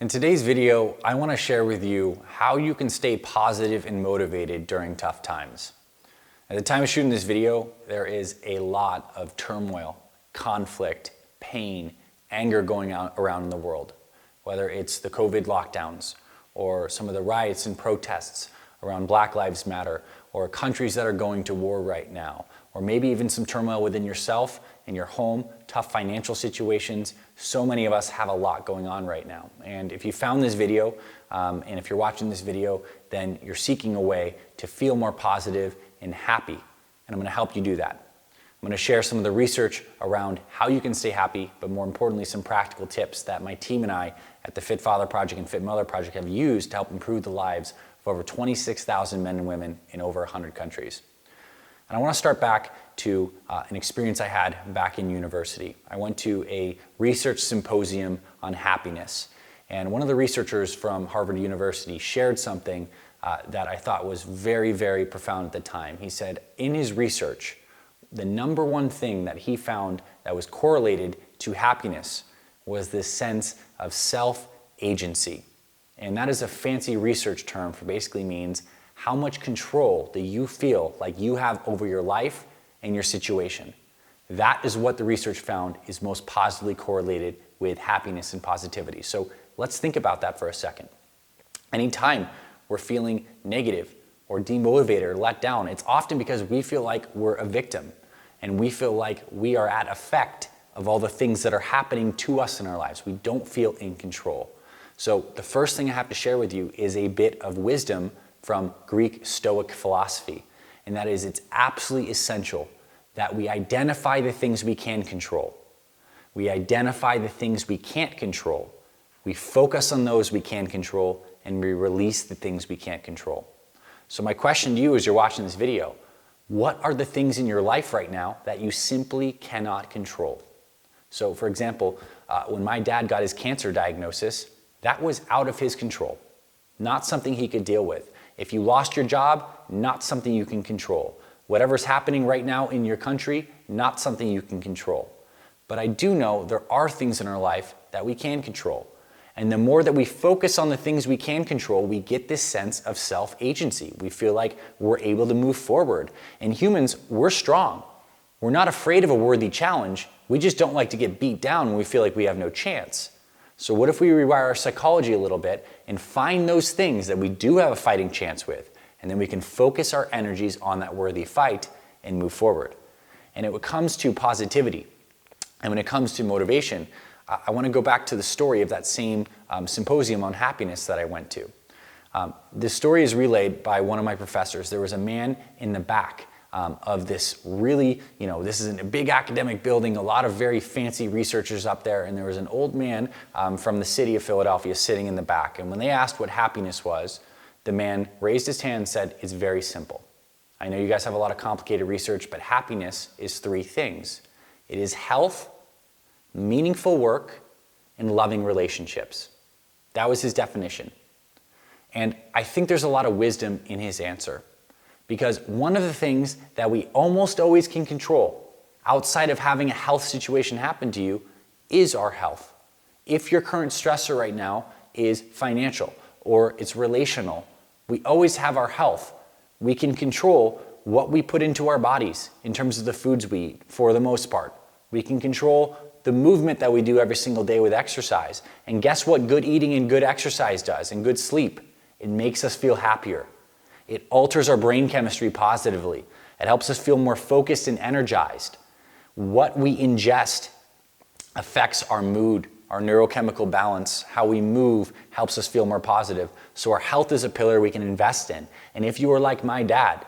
In today's video, I want to share with you how you can stay positive and motivated during tough times. At the time of shooting this video, there is a lot of turmoil, conflict, pain, anger going on around in the world. Whether it's the COVID lockdowns or some of the riots and protests around Black Lives Matter, or countries that are going to war right now, or maybe even some turmoil within yourself and your home, tough financial situations. So many of us have a lot going on right now. And if you found this video, and if you're watching this video, then you're seeking a way to feel more positive and happy. And I'm going to help you do that. I'm going to share some of the research around how you can stay happy, but more importantly, some practical tips that my team and I at the Fit Father Project and Fit Mother Project have used to help improve the lives of over 26,000 men and women in over 100 countries. And I want to start back to an experience I had back in university. I went to a research symposium on happiness. And one of the researchers from Harvard University shared something that I thought was very, very profound at the time. He said in his research, the number one thing that he found that was correlated to happiness was this sense of self-agency. And that is a fancy research term for basically means how much control do you feel like you have over your life and your situation. That is what the research found is most positively correlated with happiness and positivity. So let's think about that for a second. Anytime we're feeling negative or demotivated or let down, it's often because we feel like we're a victim and we feel like we are at effect of all the things that are happening to us in our lives. We don't feel in control. So the first thing I have to share with you is a bit of wisdom from Greek Stoic philosophy. And that is, it's absolutely essential that we identify the things we can control. We identify the things we can't control. We focus on those we can control, and we release the things we can't control. So my question to you as you're watching this video, what are the things in your life right now that you simply cannot control? So for example, when my dad got his cancer diagnosis, that was out of his control, not something he could deal with. If you lost your job, not something you can control. Whatever's happening right now in your country, not something you can control. But I do know there are things in our life that we can control. And the more that we focus on the things we can control, we get this sense of self-agency. We feel like we're able to move forward. And humans, we're strong. We're not afraid of a worthy challenge. We just don't like to get beat down when we feel like we have no chance. So what if we rewire our psychology a little bit and find those things that we do have a fighting chance with, and then we can focus our energies on that worthy fight and move forward. And it comes to positivity, and when it comes to motivation, I want to go back to the story of that same symposium on happiness that I went to. This story is relayed by one of my professors. There was a man in the back of this really, this is in a big academic building, a lot of very fancy researchers up there, and there was an old man from the city of Philadelphia sitting in the back. And when they asked what happiness was, the man raised his hand and said, it's very simple. I know you guys have a lot of complicated research, but happiness is three things. It is health, meaningful work, and loving relationships. That was his definition. And I think there's a lot of wisdom in his answer. Because one of the things that we almost always can control outside of having a health situation happen to you is our health. If your current stressor right now is financial or it's relational, we always have our health. We can control what we put into our bodies in terms of the foods we eat for the most part. We can control the movement that we do every single day with exercise. And guess what good eating and good exercise does and good sleep? It makes us feel happier. It alters our brain chemistry positively. It helps us feel more focused and energized. What we ingest affects our mood, our neurochemical balance. How we move helps us feel more positive. So our health is a pillar we can invest in. And if you were like my dad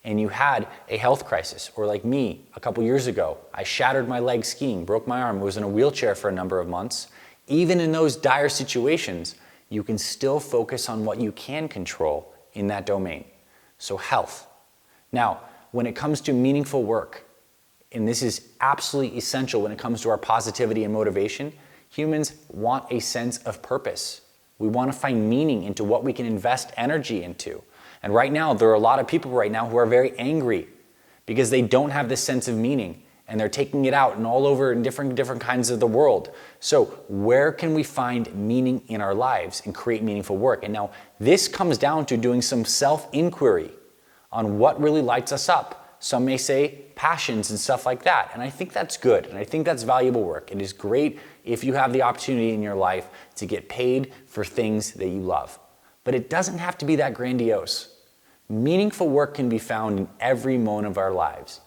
and you had a health crisis, or like me a couple years ago, I shattered my leg skiing, broke my arm, was in a wheelchair for a number of months. Even in those dire situations, you can still focus on what you can control in that domain. So health. Now, when it comes to meaningful work, and this is absolutely essential when it comes to our positivity and motivation, humans want a sense of purpose. We want to find meaning into what we can invest energy into. And right now, there are a lot of people right now who are very angry because they don't have this sense of meaning. and they're taking it out and all over in different kinds of the world. So where can we find meaning in our lives and create meaningful work? And now this comes down to doing some self-inquiry on what really lights us up. Some may say passions and stuff like that. And I think that's good. And I think that's valuable work. It is great if you have the opportunity in your life to get paid for things that you love. But it doesn't have to be that grandiose. Meaningful work can be found in every moment of our lives.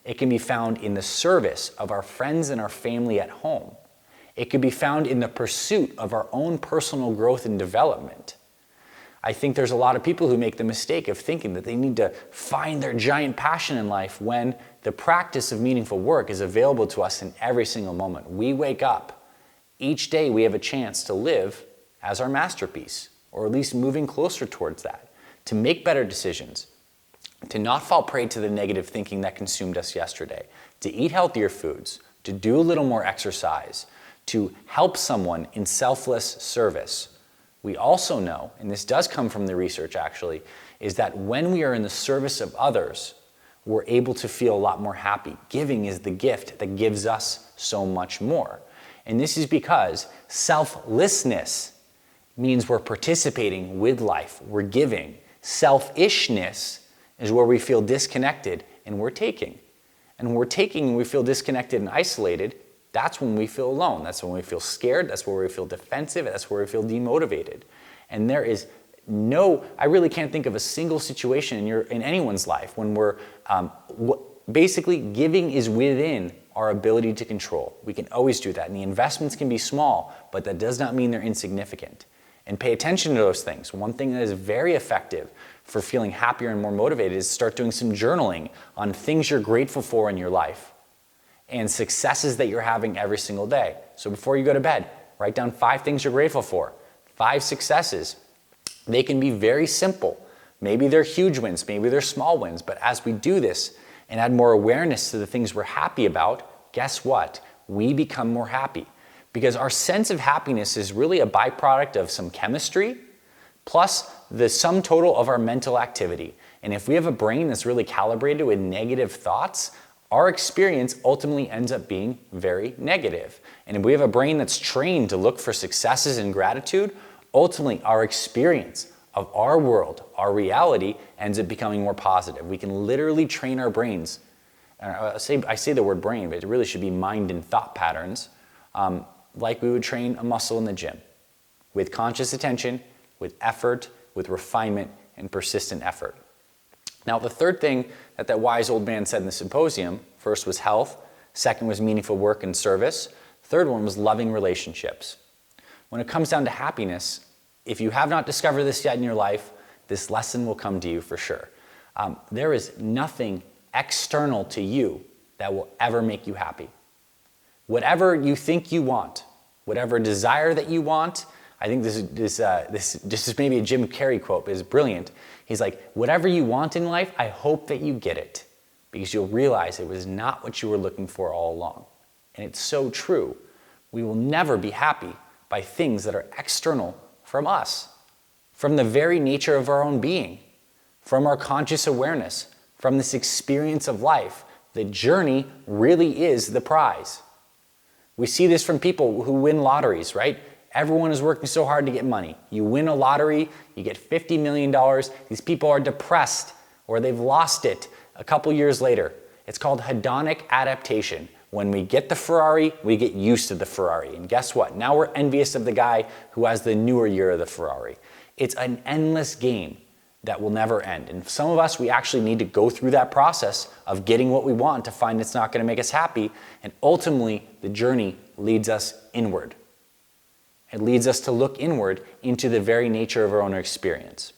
It can be found in the service of our friends and our family at home. It can be found in the pursuit of our own personal growth and development. I think there's a lot of people who make the mistake of thinking that they need to find their giant passion in life when the practice of meaningful work is available to us in every single moment. We wake up. Each day we have a chance to live as our masterpiece, or at least moving closer towards that, to make better decisions, to not fall prey to the negative thinking that consumed us yesterday, to eat healthier foods, to do a little more exercise, to help someone in selfless service. We also know, and this does come from the research actually, is that when we are in the service of others, we're able to feel a lot more happy. Giving is the gift that gives us so much more. And this is because selflessness means we're participating with life, we're giving. Selfishness is where we feel disconnected and we're taking. And when we're taking and we feel disconnected and isolated, that's when we feel alone. That's when we feel scared. That's where we feel defensive. That's where we feel demotivated. And there is I really can't think of a single situation in anyone's life when we're, basically giving is within our ability to control. We can always do that. And the investments can be small, but that does not mean they're insignificant. And pay attention to those things. One thing that is very effective for feeling happier and more motivated is start doing some journaling on things you're grateful for in your life and successes that you're having every single day. So before you go to bed, write down 5 things you're grateful for, 5 successes. They can be very simple. Maybe they're huge wins, maybe they're small wins, but as we do this and add more awareness to the things we're happy about, guess what? We become more happy. Because our sense of happiness is really a byproduct of some chemistry plus the sum total of our mental activity. And if we have a brain that's really calibrated with negative thoughts, our experience ultimately ends up being very negative. And if we have a brain that's trained to look for successes and gratitude, ultimately our experience of our world, our reality, ends up becoming more positive. We can literally train our brains. I say the word brain, but it really should be mind and thought patterns. Like we would train a muscle in the gym, with conscious attention, with effort, with refinement, and persistent effort. Now, the third thing that wise old man said in the symposium, first was health, second was meaningful work and service, third one was loving relationships. When it comes down to happiness, if you have not discovered this yet in your life, this lesson will come to you for sure. There is nothing external to you that will ever make you happy. Whatever you think you want, whatever desire that you want, I think this is maybe a Jim Carrey quote, but it's brilliant. He's like, whatever you want in life, I hope that you get it, because you'll realize it was not what you were looking for all along. And it's so true. We will never be happy by things that are external from us, from the very nature of our own being, from our conscious awareness, from this experience of life. The journey really is the prize. We see this from people who win lotteries, right? Everyone is working so hard to get money. You win a lottery, you get $50 million. These people are depressed or they've lost it a couple years later. It's called hedonic adaptation. When we get the Ferrari, we get used to the Ferrari. And guess what? Now we're envious of the guy who has the newer year of the Ferrari. It's an endless game that will never end. And some of us, we actually need to go through that process of getting what we want to find it's not going to make us happy. And ultimately, the journey leads us inward. It leads us to look inward into the very nature of our own experience.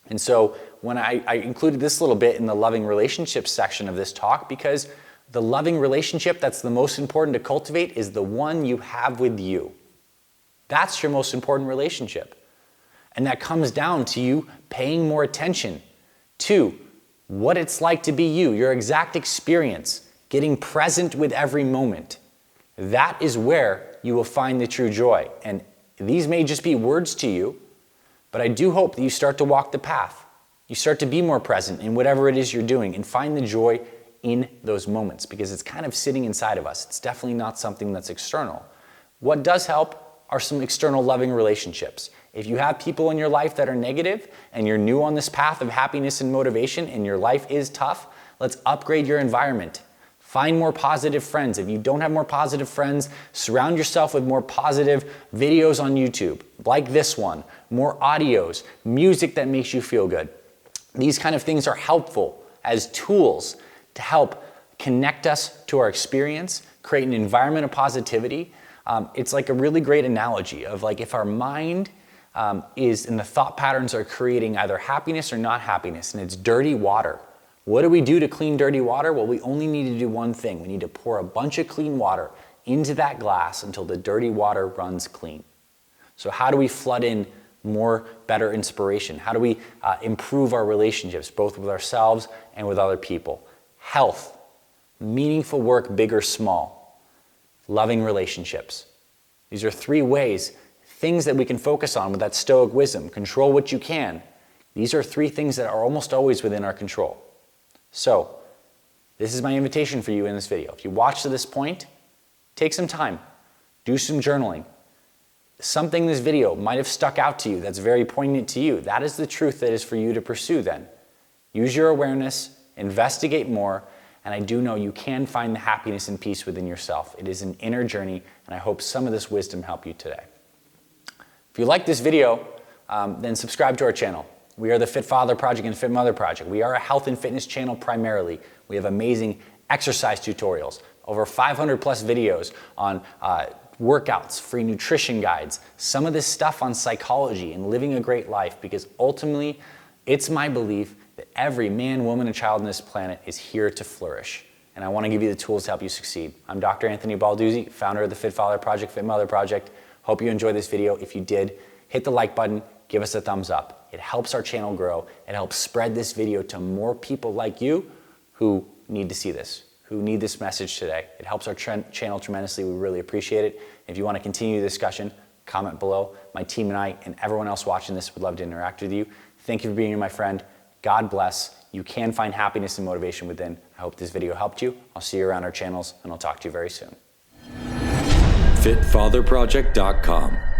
And so when I included this little bit in the loving relationships section of this talk, because the loving relationship that's the most important to cultivate is the one you have with you. That's your most important relationship. And that comes down to you paying more attention to what it's like to be you, your exact experience, getting present with every moment. That is where you will find the true joy. And these may just be words to you, but I do hope that you start to walk the path. You start to be more present in whatever it is you're doing and find the joy in those moments because it's kind of sitting inside of us. It's definitely not something that's external. What does help are some external loving relationships. If you have people in your life that are negative and you're new on this path of happiness and motivation and your life is tough, let's upgrade your environment. Find more positive friends. If you don't have more positive friends, surround yourself with more positive videos on YouTube, like this one, more audios, music that makes you feel good. These kind of things are helpful as tools to help connect us to our experience, create an environment of positivity. It's like a really great analogy of like if our mind is and the thought patterns are creating either happiness or not happiness, and it's dirty water. What do we do to clean dirty water? Well, we only need to do one thing. We need to pour a bunch of clean water into that glass until the dirty water runs clean. So how do we flood in more better inspiration? How do we improve our relationships, both with ourselves and with other people? Health, meaningful work, big or small, loving relationships. These are 3 ways, things that we can focus on with that Stoic wisdom. Control what you can. These are 3 things that are almost always within our control. So, this is my invitation for you in this video. If you watched to this point, take some time, do some journaling. Something in this video might have stuck out to you that's very poignant to you. That is the truth that is for you to pursue then. Use your awareness, investigate more, and I do know you can find the happiness and peace within yourself. It is an inner journey, and I hope some of this wisdom helped you today. If you like this video, then subscribe to our channel. We are the Fit Father Project and Fit Mother Project. We are a health and fitness channel primarily. We have amazing exercise tutorials, over 500 plus videos on workouts, free nutrition guides, some of this stuff on psychology and living a great life, because ultimately it's my belief that every man, woman, and child on this planet is here to flourish. And I want to give you the tools to help you succeed. I'm Dr. Anthony Balduzzi, founder of the Fit Father Project, Fit Mother Project. Hope you enjoyed this video. If you did, hit the like button, give us a thumbs up. It helps our channel grow. It helps spread this video to more people like you who need to see this, who need this message today. It helps our channel tremendously. We really appreciate it. If you want to continue the discussion, comment below. My team and I and everyone else watching this would love to interact with you. Thank you for being here, my friend. God bless. You can find happiness and motivation within. I hope this video helped you. I'll see you around our channels, and I'll talk to you very soon. FitFatherProject.com